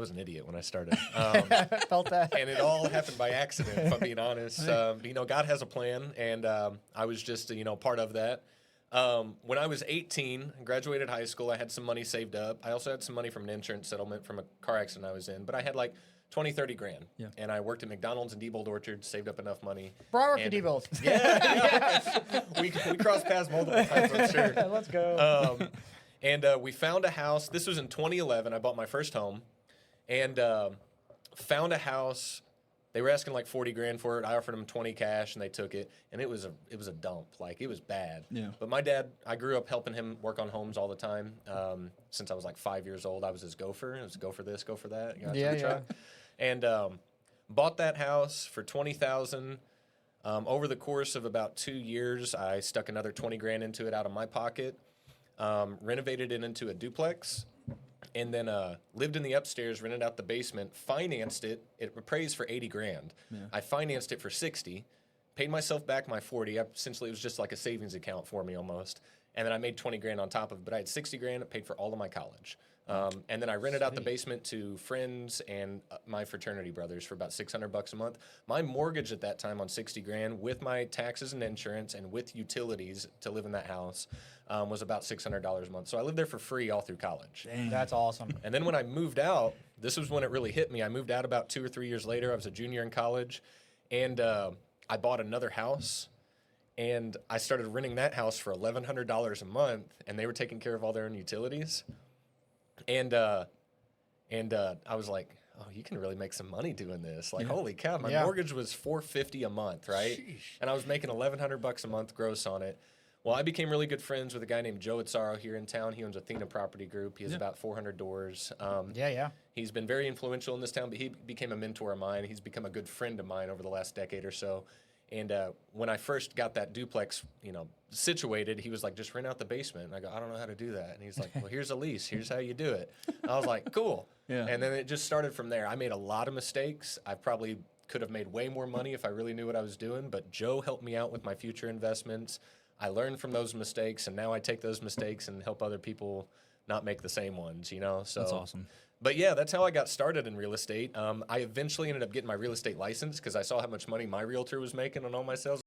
was an idiot when I started. Felt that. And it all happened by accident, if I'm being honest. God has a plan, and I was just, part of that. When I was 18, graduated high school, I had some money saved up. I also had some money from an insurance settlement from a car accident I was in, but I had like 20, 30 grand. Yeah. And I worked at McDonald's and Diebold Orchard, saved up enough money. Bro, I work at Diebold. Yeah. we crossed paths multiple times, I'm sure. Let's go. And we found a house. This was in 2011. I bought my first home and found a house. They were asking like 40 grand for it. I offered them 20 cash and they took it. And it was a dump. Like, it was bad. Yeah. But my dad, I grew up helping him work on homes all the time. Since I was like 5 years old, I was his gopher. It was go for this, go for that. Yeah. And bought that house for $20,000. Over the course of about 2 years, I stuck another 20 grand into it out of my pocket. Renovated it into a duplex, and then lived in the upstairs, rented out the basement, financed it. It appraised for 80 grand. Yeah. I financed it for 60, paid myself back my 40. Essentially, it was just like a savings account for me almost. And then I made 20 grand on top of it, but I had 60 grand. It paid for all of my college. And then I rented out the basement to friends and my fraternity brothers for about $600 a month. My mortgage at that time on 60 grand with my taxes and insurance and with utilities to live in that house was about $600 a month. So I lived there for free all through college. Dang. That's awesome. And then when I moved out, this was when it really hit me. I moved out about 2 or 3 years later. I was a junior in college, and I bought another house. And I started renting that house for $1,100 a month, and they were taking care of all their own utilities. And I was like, oh, you can really make some money doing this. Like, holy cow, my mortgage was $450 a month, right? Sheesh. And I was making $1,100 a month gross on it. Well, I became really good friends with a guy named Joe Itzaro here in town. He owns Athena Property Group. He has about 400 doors. He's been very influential in this town, but he became a mentor of mine. He's become a good friend of mine over the last decade or so. And when I first got that duplex, situated, he was like, just rent out the basement. And I go, I don't know how to do that. And he's like, well, here's a lease. Here's how you do it. And I was like, cool. Yeah. And then it just started from there. I made a lot of mistakes. I probably could have made way more money if I really knew what I was doing. But Joe helped me out with my future investments. I learned from those mistakes, and now I take those mistakes and help other people not make the same ones, So That's awesome. But yeah, that's how I got started in real estate. I eventually ended up getting my real estate license because I saw how much money my realtor was making on all my sales.